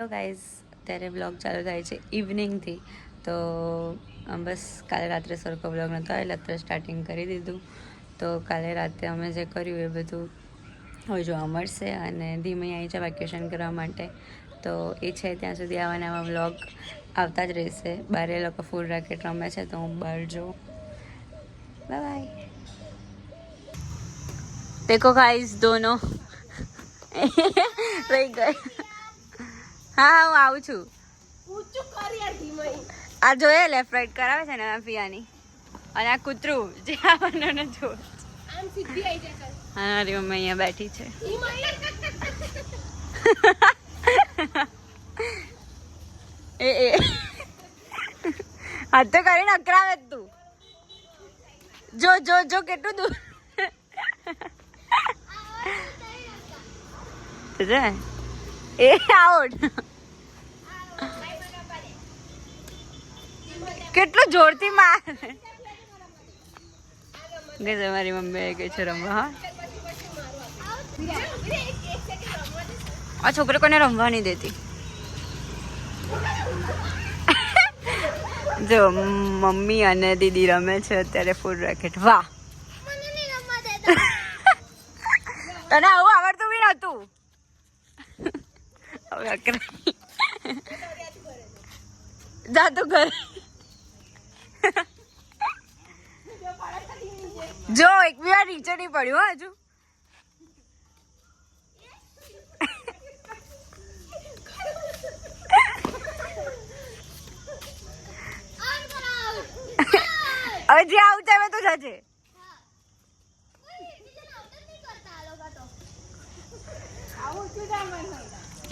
તો ગાઈઝ અત્યારે બ્લોગ ચાલુ થાય છે ઇવનિંગથી. તો બસ કાલે રાત્રે સરખો બ્લોગ નહોતો એટલે અત્યારે સ્ટાર્ટિંગ કરી દીધું. તો કાલે રાતે અમે જે કર્યું એ બધું હવે જોવા મળશે અને ધીમે આવી છે વેકેશન કરવા માટે. તો એ છે ત્યાં સુધી આવા નવા બ્લોગ આવતા જ રહેશે. બહાર એ લોકો ફૂલ રેકેટ રમે છે તો હું બહાર જોઉં. Bye bye. દેખો ગાઈઝ દોનો રહી ગए. હા હું આવું છું. આ જોઈએ લેફ્ટ રાઈટ કરાવે છે ને પિયાની અને આ કૂતરું જે આ બંનેને જો. હા મારી મમ્મી અહીંયા બેઠી છે. એ હાથ તો કરીને અકરાવે તું. જો જો જો કેટલું દૂર એ આઉટ. કેટલું જોરથી માર. મારી મમ્મી ગઈ છે રમવા. હા આ છોકરી કોને રમવા નહીં દેતી. જો મમ્મી અને દીદી રમે છે અત્યારે ફૂલ રેકેટ. વાહ તને આવું આવડતું બી નતું. હવે અકરાઈ જા તું ઘરે. જો એક બી વાર નીચે નહીં પડ્યું હજુ. હવે જે આવું ચાલે તો જજે.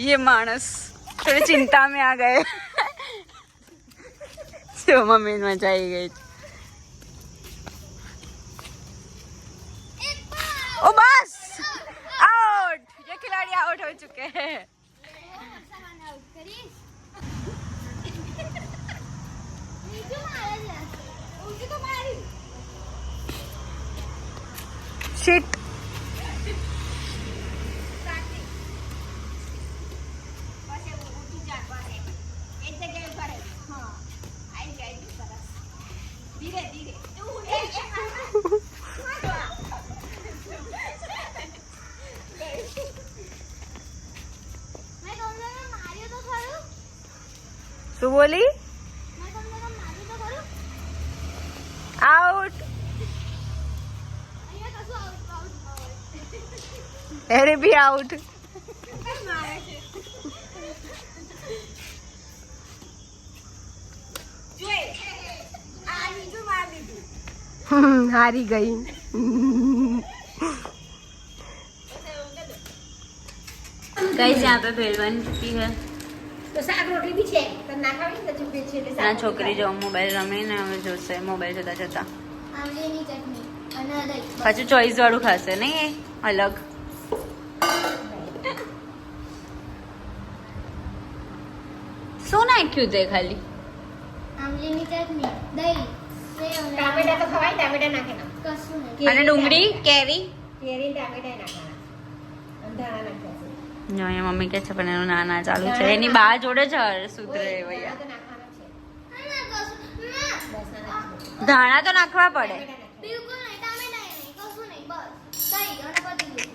ये मानस थोड़ी चिंता में आ गए. जो मम्मी मजा आई गई. ओ बस आउट. ये खिलाड़ी आउट हो चुके हैं. शिट. શું બોલી? આઉટ. અરે બી આઉટ. હારી ગઈ. गाइस यहाँ पे भेल बन चुकी है. तो શાક રોટલી બી છે તો ના ખાવી તો ચૂપે છે એટલે આ છોકરી જો મોબાઈલ રમીને હવે જોશે મોબાઈલ જોતા જોતા. આમલીની ચટણી અને દહીં. પાછું ચોઈસ વાળું ખાશે નહીં એ અલગ. શું નાખ્યું તે ખાલી? આમલીની ચટણી દહીં સેવ ટામેટા તો ખવાય ટામેટા નાખે ના કશું નહીં. અને ડુંગળી કેરી કેરી ટામેટા નાખવાના અને ધાણા નાખવાના. જો અહીંયા મમ્મી કે છે પણ એનું નાના ચાલુ છે. એની બા જોડે જ સુધરે ભૈયા. ધાણા તો નાખવા પડે. બિલકુલ નહીં ટામેટા નહીં કશું નહીં બસ દહીં અને પતી ગયું.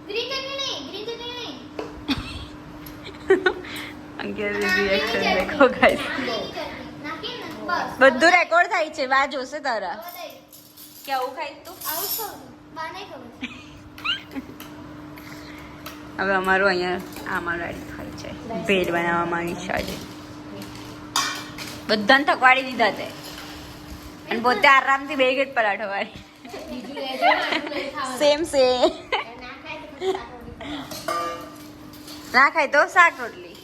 ગ્રીન ચટણી નહીં ગ્રીન ચટણી નહીં. અંકિત રિએક્શન દેખો ગાઈસ. નાખીને બસ બધું રેકોર્ડ થાય છે. બા જોશે તારા કે આવું ખાઈ તું. આવું છું બા નહીં ખબર. હવે અમારું અહીંયા આમાં રેડી થાય છે. ભેળ બનાવવામાં આવી છે આજે. બધાને થકવાડી દીધા તે અને પોતે આરામથી બે ગેટ પરાઠો વાળી. Same same. ના ખાય તો શાક રોટલી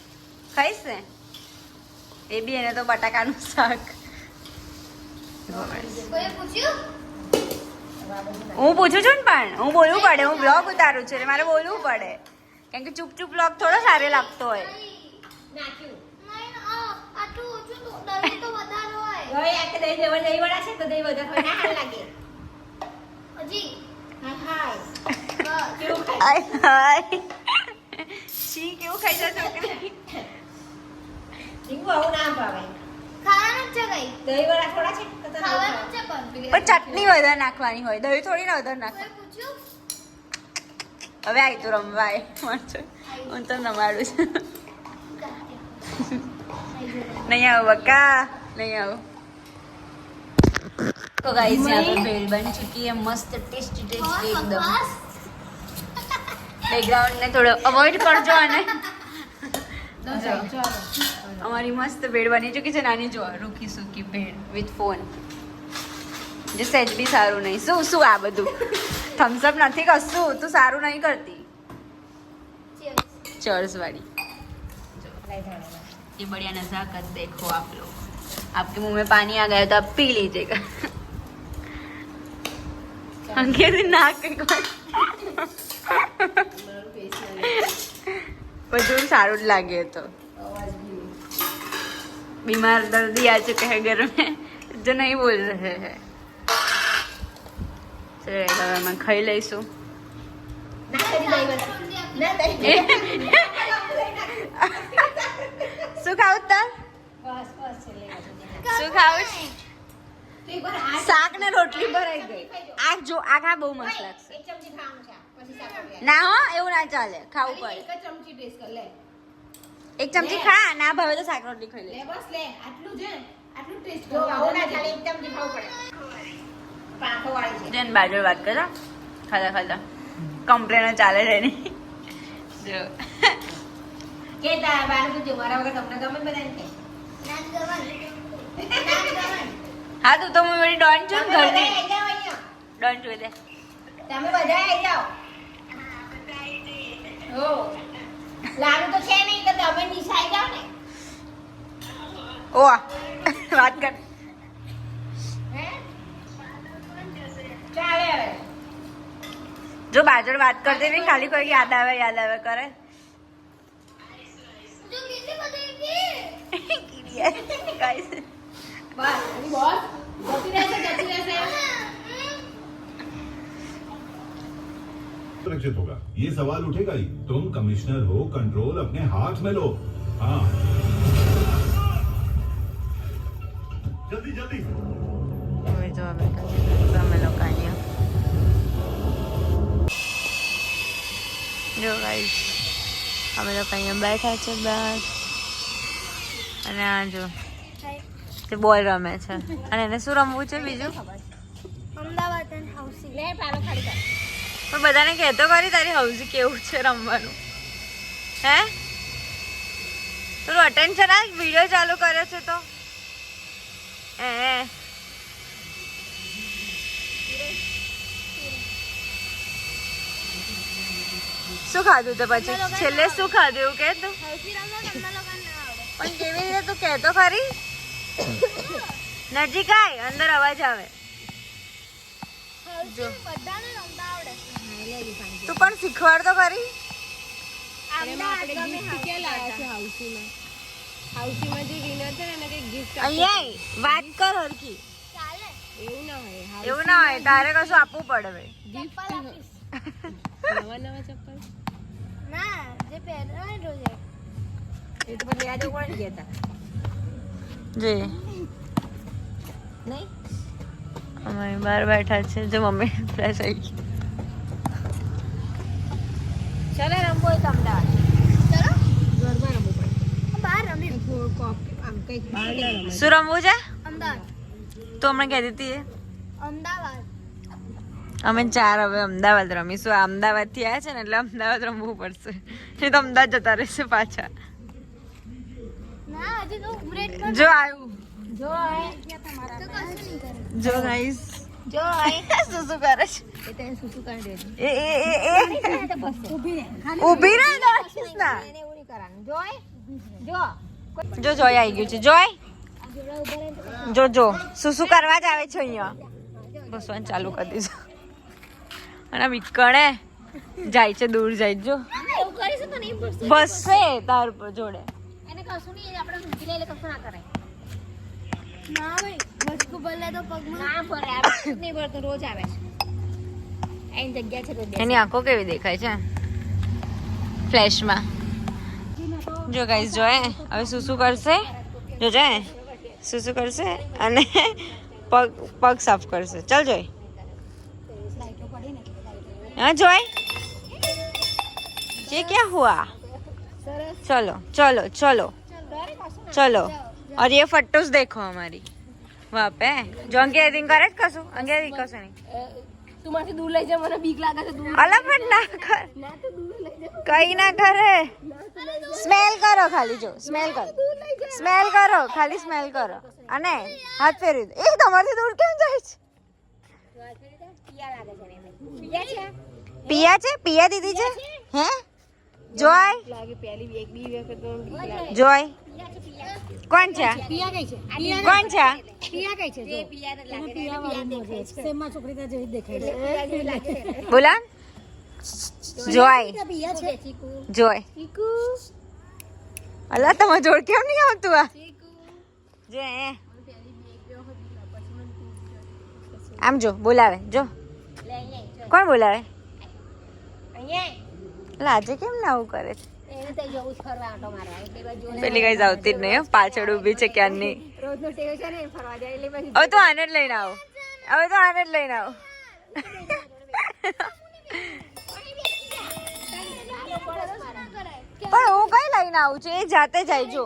ખાઈશ ને એ બી. એને તો બટાકાનું શાક. કોઈ પૂછ્યું હું પૂછું છું ને પણ હું બોલવું પડે. હું બ્લોગ ઉતારું છું એટલે મારે બોલવું પડે. કેમ કે ચૂપ ચૂપ બ્લોગ થોડો સારો લાગતો હોય. નાખ્યું નહીં આટલું ઓછું તો દહીં તો વધારે હોય. હવે આ કે દહીં વડા છે તો દહીં વધારે હોય ના હાલ લાગે. હજી હા હાય બસ કેવું ખાય આય હાય છી કેવું ખાઈ જાય છોકરી. રીંગુ આવું ના ભાવે. ખાવાનું જ છે કઈ દહીંવડા થોડા છે તો તને ખાવાનું જ ભાવે. છે પણ પણ ચટણી વધારે નાખવાની હોય, દહીં થોડી ના વધારે નાખવાની. કોઈ પૂછ્યું હવે આવી તું રમવા આય મળશે. હું તો નમાડું છું. નહીં આવું બકા, નહીં આવું. तो गाइस यहाँ पे भेड़ बन चुकी है मस्त टेस्टी टेस्टी एकदम. बैकग्राउंड ने थोड़ा अवॉइड करजो आने. हमारी मस्त भेड़ बनी चुकी છે નાની જો રૂખી સૂકી ભેડ વિથ ફોન. જે સહેજ બી સારું નહીં. શું આ બધું થમ્સ અપ નથી કશું, તું સારું નહીં કરતી. चर्स वाली ये बढ़िया नजाकत देखो आप लोग. आपके मुंह में पानी आ गया तो आप पी लीजिएगा. अंकित नाक બધું સારું જ લાગે તો. बीमार दर्दी आ चुके हैं घर में जो नहीं बोल रहे हैं. चलो હવે मैं ખાઈ લઈશું. ના કરી દહીંવડા. ના દહીં. શું ખાવું તાર? બસ બસ છેલ્લે બાજુ. શું ખાવું? તો એકવાર આ શાક ને રોટલી ભરાઈ ગઈ. આ જો આ ખા બહુ મસ્ત લાગશે. એક ચમચી ખાવાનું છે પછી શાક આપીએ. ના હો એવું ના ચાલે, ખાવું પડે. એક જ ચમચી ટેસ્ટ કર લે. એક ચમચી ખા, ના ભાવે તો શાક રોટલી ખાઈ લે. લે બસ લે આટલું છે આટલું ટેસ્ટ જો આવું ના ચાલે એક ચમચી ખાવું પડે. પાંખો વાળી છે. જેન બાજુ વાત કરો ખાતા ખાતા કમ્પ્લેન ચાલે છે એની. જો કે તા બાર પૂછજો મારા વગર તમને ગમે બધાને કે નાચ ગવન નાચ ગવન હા તું તો મારી ડોન છું તમે બધા ઘરની. આવી જાઓ અહીંયા. ડોન છું દે. તમે બધા આવી જાઓ. હો લાડુ તો છે નહીં તો તમે નિશાઈ જાઓ ને. ઓ વાત કર. હે ચાલે હવે. જો બાજુ વાત કરતી નહીં, ખાલી કોઈ યાદ આવે કરે. જો કેટલી બધી Guys. બસ અલી બોસ જતી રહેશે. सुरक्षित होगा ये सवाल उठेगा ही तुम कमिश्नर हो कंट्रोल अपने हाथ में लो हाँ जल्दी जल्दी હવે જો અમે લોકો અહીંયા જો ગાઈસ અમે લોકો અહીંયા બેઠા છે બસ. અને આ જો તે બોલ રમે છે. અને એને શું રમવું છે બીજું? અમદાવાદ એન્ડ હાઉસિંગ લે પાલો ખાલી કર. પણ બધાને કહેતો કરી તારી હાઉસી કેવું છે રમવાનું. હે તારું અટેન્શન આ વિડીયો ચાલુ કર્યો છે તો એ શું ખાધું તો પછી છેલ્લે શું ખાધું એવું કે તું? હાઉસી રમવા તમને લોકોને ના આવડે પણ કેવી રીતે તું કહેતો ખરી? નજીક આય, અંદર અવાજ આવે. હાઉસી બધાને રમતા આવડે તું પણ શીખવાડ તો ખરી. અમદાવાદ ગમે હાઉસીમાં જે વિનર છે ને એને કઈ ગિફ્ટ અહીંયા આય, વાત કર હરખી. ચાલે એવું ના હોય. એવું ના હોય, તારે કશું આપવું પડે ભાઈ. ચપ્પલ આપીશ નવા ચપ્પલ ના જે પહેરો ને રોજે એ તો પછી આજે કોણ કહેતા જે નહીં અમે બહાર બેઠા છે. જો મમ્મી ફ્રેશ આવી ગઈ. ચાલે રમવો હોય તો અમદાવાદ ચલો ઘરમાં રમવું પડે. બહાર રમી આમ કંઈક બહાર ના રમાય. શું રમવું છે? અમદાવાદ તું હમણાં કહેતી હતી એ. અમદાવાદ અમે 4 હવે અમદાવાદ રમીશું. આ અમદાવાદથી આવ્યા છે ને એટલે અમદાવાદ રમવું પડશે. નહીં તો અમદાવાદ જતા રહેશે પાછા. ના હજી તો બ્રેડ જો આવ્યું. જો આય તો કશું નહીં કરે જો ગાઈસ જો આય શું શું કરે છે? એ તને શું કાઢે એ તો બસ ઊભી રહે ઊભી રહે દાસીસ ના. એને એવું નહીં કરવાનું જો આય જો જો જોય આવી ગયું છે. જોય જો શું શું કરવા જ આવે છે અહીંયા. બસવાનું ચાલુ કરી દીધું. અને વિકણે જાય છે, દૂર જાય જો એવું કરીશું તો નહીં પડશે બસશે તાર પર જોડે. એને કશું નહીં આપણે મૂકી લે એટલે કશું ના કરાય ના ભાઈ વસ્તુ ભલે તો પગમાં ના પડે આપણે નહીં પડતું રોજ આવે છે એની જગ્યા છે રોજ એની આંખો કેવી દેખાય છે ફ્લેશમાં. જો ગાઈસ જોએ હવે શું કરશે જોજે શું કરશે અને પગ સાફ કરશે ચાલ જોઈ हाँ जोए ये क्या हुआ चलो चलो चलो चलो और ये फट्टूस देखो हमारी वहाँ पे जो अंगेरिंग करे कसु अंगेरिंग कसु नहीं તું દૂર લઈ જા મને બીક લાગે છે દૂર अलग मत ना कर ના તો દૂર લઈ જા कहीं ना करे स्मेल करो खाली जो स्मेल करो स्मेल करो खाली स्मेल करो अने हाथ फेरी दो एक તમારથી दूर કેમ જાય છે પિયા લાગે છે ને પિયા છે पिया છે पिया दीदी છે હે જોય લાગે પહેલી એક બી વખત તો બીક લાગે જોય કોણ છે પિયા કઈ છે કોણ છે પિયા કઈ છે જે પિયા લાગે પિયા વાળી સેમમાં છોકરી તા જેવી દેખાય છે બોલા જોય પિયા છે ચીકુ જોય ચીકુ અલા તમાર જોડ કેમ નહીં આવતું આ જો આમ જો બોલાવે જો લે અહીંયા કોણ બોલાવે અહીંયા એટલે આજે કેમ ના આવું કરે છે એને તો જવું જ ફરવા આટો મારવા એટલે બાજુ પેલી કઈ આવતી જ નહીં હો, પાછળ ઊભી છે ક્યારની રોજનો ટેવ છે ને ફરવા જાય એટલે પછી હવે તો આને જ લઈને આવો હવે તો આને જ લઈને આવો પણ હું કઈ લઈને આવું છું એ જાતે જાય જો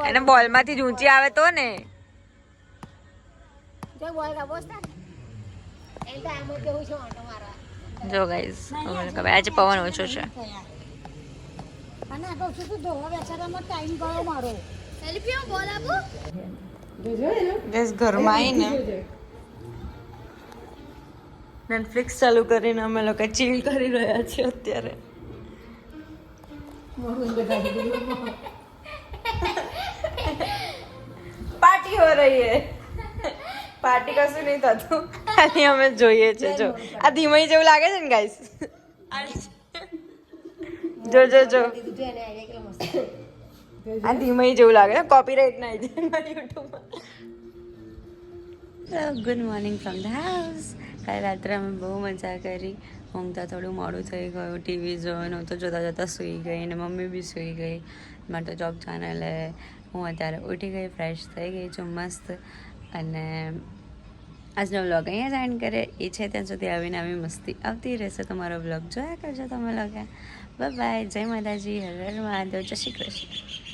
એને બોલ માંથી જ ઊંચી આવે તો ને જો ગાઈસ આજે પવન ઓછો છે સેલ્ફી બોલ આપો ગેસ ઘરમાં આવીને નેટફ્લિક્સ ચાલુ કરીને અમે લોકો ચીલ કરી રહ્યા છીએ અત્યારે પાર્ટી હો રહી હે પાર્ટી કશું નહીં થતું ખાલી અમે જોઈએ છે જો આ ધીમઈ જેવું લાગે છે ને ગાઈસ જો જો જો આ ધીમઈ જેવું લાગે છે કોપીરાઇટ ના આવી જાય મારી યુટ્યુબમાં good morning from the house કાલે રાત્રે અમે બહુ મજા કરી ઊંઘતા થોડું મોડું થઈ ગયું ટીવી જોવાનું તો જોતાં જોતાં સૂઈ ગઈ અને મમ્મી બી સૂઈ ગઈ મારે તો જોબ ચેનલે હું અત્યારે ઉઠી ગઈ ફ્રેશ થઈ ગઈ છું મસ્ત અને આજનો વ્લોગ અહીંયા જ એન્ડ કરે એ છે ત્યાં સુધી આવીને આવી મસ્તી આવતી રહેશે તમારો વ્લોગ જોયા કરજો તમે લોકો બાય બાય જય માતાજી હર હર મહાદેવ જય શ્રી કૃષ્ણ